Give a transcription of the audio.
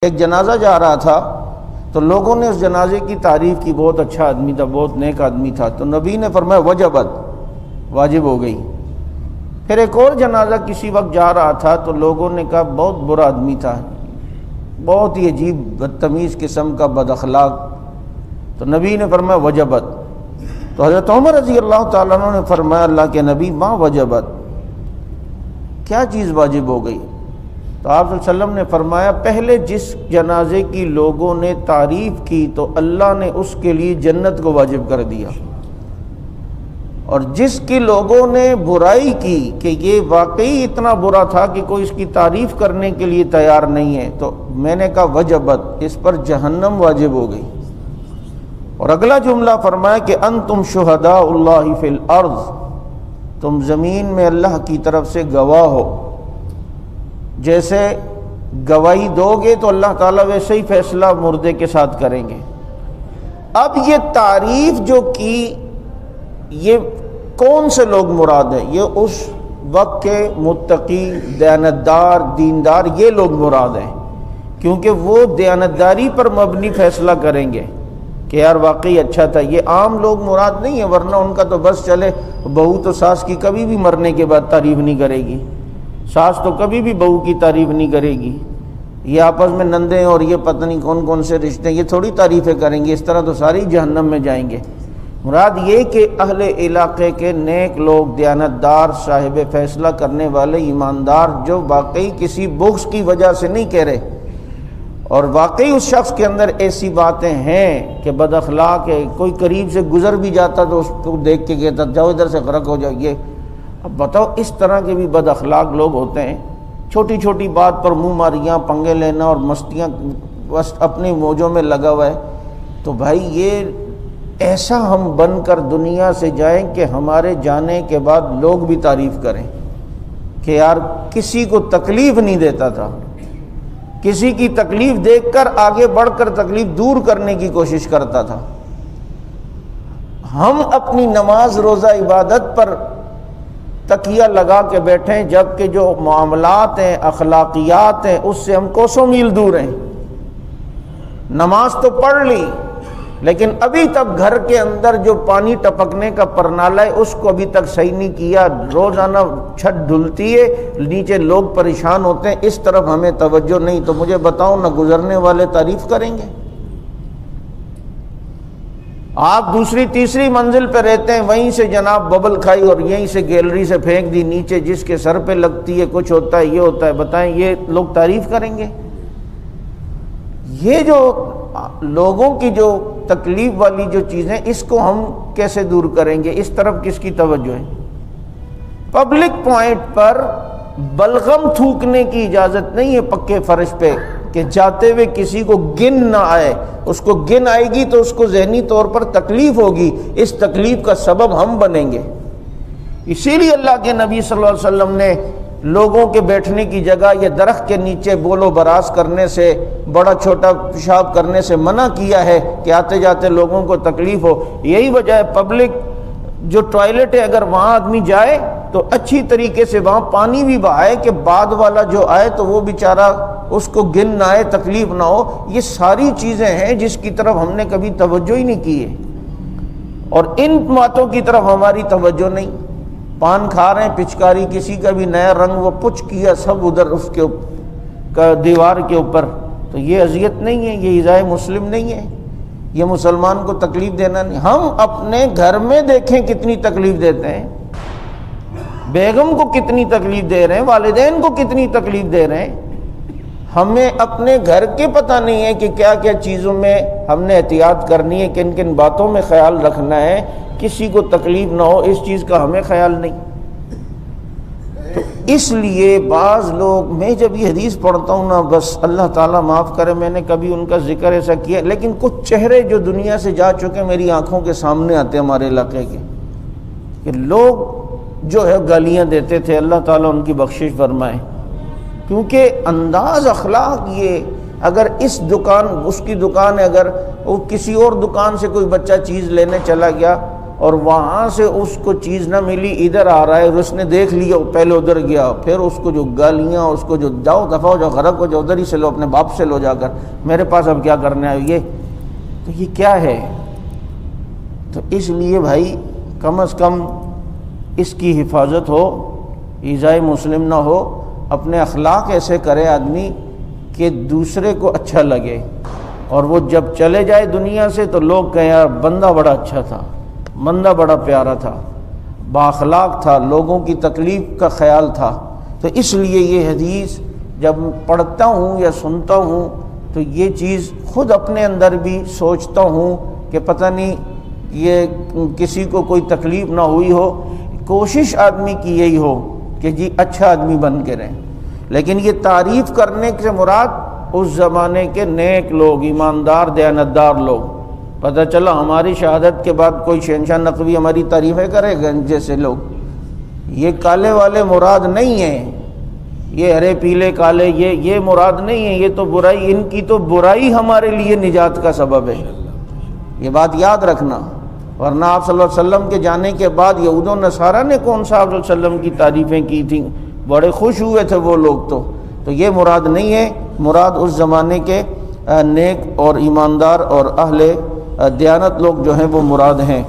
ایک جنازہ جا رہا تھا تو لوگوں نے اس جنازے کی تعریف کی، بہت اچھا آدمی تھا، بہت نیک آدمی تھا، تو نبی نے فرمایا وجبت، واجب ہو گئی۔ پھر ایک اور جنازہ کسی وقت جا رہا تھا تو لوگوں نے کہا بہت برا آدمی تھا، بہت ہی عجیب بدتمیز قسم کا بد اخلاق، تو نبی نے فرمایا وجبت۔ تو حضرت عمر رضی اللہ تعالیٰ عنہ نے فرمایا اللہ کے نبی ما وجبت، کیا چیز واجب ہو گئی؟ تو آپ صلی اللہ علیہ وسلم نے فرمایا پہلے جس جنازے کی لوگوں نے تعریف کی تو اللہ نے اس کے لیے جنت کو واجب کر دیا، اور جس کی لوگوں نے برائی کی کہ یہ واقعی اتنا برا تھا کہ کوئی اس کی تعریف کرنے کے لیے تیار نہیں ہے، تو میں نے کہا وجبت، اس پر جہنم واجب ہو گئی۔ اور اگلا جملہ فرمایا کہ انتم شہداء اللہ فی الارض، تم زمین میں اللہ کی طرف سے گواہ ہو، جیسے گواہی دو گے تو اللہ تعالیٰ ویسے ہی فیصلہ مردے کے ساتھ کریں گے۔ اب یہ تعریف جو کی، یہ کون سے لوگ مراد ہیں؟ یہ اس وقت کے متقی، دیانتدار، دیندار، یہ لوگ مراد ہیں، کیونکہ وہ دیانتداری پر مبنی فیصلہ کریں گے کہ یار واقعی اچھا تھا۔ یہ عام لوگ مراد نہیں ہے، ورنہ ان کا تو بس چلے، بہو تو ساس کی کبھی بھی مرنے کے بعد تعریف نہیں کرے گی، ساس تو کبھی بھی بہو کی تعریف نہیں کرے گی، یہ آپس میں نندے اور یہ پتہ نہیں کون کون سے رشتے، یہ تھوڑی تعریفیں کریں گے، اس طرح تو ساری جہنم میں جائیں گے۔ مراد یہ کہ اہل علاقے کے نیک لوگ، دیانتدار، صاحب فیصلہ کرنے والے، ایماندار، جو واقعی کسی بغض کی وجہ سے نہیں کہہ رہے، اور واقعی اس شخص کے اندر ایسی باتیں ہیں کہ بد اخلاق ہے، کوئی قریب سے گزر بھی جاتا تو اس کو دیکھ کے کہتا جاؤ ادھر سے غرق ہو جاؤ۔ یہ اب بتاؤ، اس طرح کے بھی بد اخلاق لوگ ہوتے ہیں، چھوٹی چھوٹی بات پر منہ ماریاں، پنگے لینا اور مستیاں بس اپنی موجوں میں لگا ہوا ہے۔ تو بھائی یہ ایسا ہم بن کر دنیا سے جائیں کہ ہمارے جانے کے بعد لوگ بھی تعریف کریں کہ یار کسی کو تکلیف نہیں دیتا تھا، کسی کی تکلیف دیکھ کر آگے بڑھ کر تکلیف دور کرنے کی کوشش کرتا تھا۔ ہم اپنی نماز روزہ عبادت پر تکیہ لگا کے بیٹھیں، جبکہ جو معاملات ہیں، اخلاقیات ہیں، اس سے ہم کوسوں میل دور ہیں۔ نماز تو پڑھ لی، لیکن ابھی تک گھر کے اندر جو پانی ٹپکنے کا پرنالہ ہے اس کو ابھی تک صحیح نہیں کیا، روزانہ چھت دھلتی ہے، نیچے لوگ پریشان ہوتے ہیں، اس طرف ہمیں توجہ نہیں، تو مجھے بتاؤ نہ گزرنے والے تعریف کریں گے؟ آپ دوسری تیسری منزل پہ رہتے ہیں، وہیں سے جناب ببل کھائی اور یہیں سے گیلری سے پھینک دی نیچے، جس کے سر پہ لگتی ہے کچھ ہوتا ہے، یہ ہوتا ہے، بتائیں یہ لوگ تعریف کریں گے؟ یہ جو لوگوں کی جو تکلیف والی جو چیزیں، اس کو ہم کیسے دور کریں گے؟ اس طرف کس کی توجہ ہے؟ پبلک پوائنٹ پر بلغم تھوکنے کی اجازت نہیں ہے پکے فرش پہ، کہ جاتے ہوئے کسی کو گن نہ آئے، اس کو گن آئے گی تو اس کو ذہنی طور پر تکلیف ہوگی، اس تکلیف کا سبب ہم بنیں گے۔ اسی لیے اللہ کے نبی صلی اللہ علیہ وسلم نے لوگوں کے بیٹھنے کی جگہ یا درخت کے نیچے بول و براز کرنے سے، بڑا چھوٹا پیشاب کرنے سے منع کیا ہے کہ آتے جاتے لوگوں کو تکلیف ہو۔ یہی وجہ ہے پبلک جو ٹوائلٹ ہے، اگر وہاں آدمی جائے تو اچھی طریقے سے وہاں پانی بھی بہائے کہ بعد والا جو آئے تو وہ بیچارہ اس کو گن نہ آئے، تکلیف نہ ہو۔ یہ ساری چیزیں ہیں جس کی طرف ہم نے کبھی توجہ ہی نہیں کی ہے، اور ان باتوں کی طرف ہماری توجہ نہیں۔ پان کھا رہے ہیں، پچکاری کسی کا بھی نیا رنگ وہ پچ کیا، سب ادھر اس کے دیوار کے اوپر، تو یہ اذیت نہیں ہے، یہ ایذاء مسلم نہیں ہے، یہ مسلمان کو تکلیف دینا نہیں۔ ہم اپنے گھر میں دیکھیں کتنی تکلیف دیتے ہیں، بیگم کو کتنی تکلیف دے رہے ہیں، والدین کو کتنی تکلیف دے رہے ہیں۔ ہمیں اپنے گھر کے پتہ نہیں ہے کہ کیا کیا چیزوں میں ہم نے احتیاط کرنی ہے، کن کن باتوں میں خیال رکھنا ہے، کسی کو تکلیف نہ ہو، اس چیز کا ہمیں خیال نہیں۔ تو اس لیے بعض لوگ، میں جب یہ حدیث پڑھتا ہوں نا، بس اللہ تعالیٰ معاف کرے، میں نے کبھی ان کا ذکر ایسا کیا، لیکن کچھ چہرے جو دنیا سے جا چکے میری آنکھوں کے سامنے آتے ہمارے علاقے کے، کہ لوگ جو ہے گالیاں دیتے تھے، اللہ تعالیٰ ان کی بخشش فرمائے، کیونکہ انداز اخلاق یہ، اگر اس دکان اس کی دکان ہے، اگر وہ کسی اور دکان سے کوئی بچہ چیز لینے چلا گیا اور وہاں سے اس کو چیز نہ ملی، ادھر آ رہا ہے اور اس نے دیکھ لیا، پہلے ادھر گیا، پھر اس کو جو گالیاں، اس کو جو جاؤ دفعہ ہو جاؤ، غرق ہو جاؤ، ادھر ہی سے لو، اپنے باپ سے لو جا کر، میرے پاس اب کیا کرنے آئے یہ؟ تو یہ کیا ہے؟ تو اس لیے بھائی کم از کم اس کی حفاظت ہو، ایذائے مسلم نہ ہو، اپنے اخلاق ایسے کرے آدمی کہ دوسرے کو اچھا لگے، اور وہ جب چلے جائے دنیا سے تو لوگ کہیں یار بندہ بڑا اچھا تھا، بندہ بڑا پیارا تھا، بااخلاق تھا، لوگوں کی تکلیف کا خیال تھا۔ تو اس لیے یہ حدیث جب پڑھتا ہوں یا سنتا ہوں تو یہ چیز خود اپنے اندر بھی سوچتا ہوں کہ پتہ نہیں یہ کسی کو کوئی تکلیف نہ ہوئی ہو۔ کوشش آدمی کی یہی ہو کہ جی اچھا آدمی بن کے رہیں، لیکن یہ تعریف کرنے سے مراد اس زمانے کے نیک لوگ، ایماندار، دیانتدار لوگ۔ پتہ چلا ہماری شہادت کے بعد کوئی شہنشاہ نقوی ہماری تعریفیں کرے گا جیسے لوگ، یہ کالے والے مراد نہیں ہیں، یہ ہرے پیلے کالے یہ مراد نہیں ہے، یہ تو برائی، ان کی تو برائی ہمارے لیے نجات کا سبب ہے، یہ بات یاد رکھنا۔ ورنہ آپ صلی اللہ علیہ وسلم کے جانے کے بعد یہود و نصارہ نے کون سا آپ صلی اللہ علیہ وسلم کی تعریفیں کی تھیں، بڑے خوش ہوئے تھے وہ لوگ، تو یہ مراد نہیں ہے، مراد اس زمانے کے نیک اور ایماندار اور اہل دیانت لوگ جو ہیں وہ مراد ہیں۔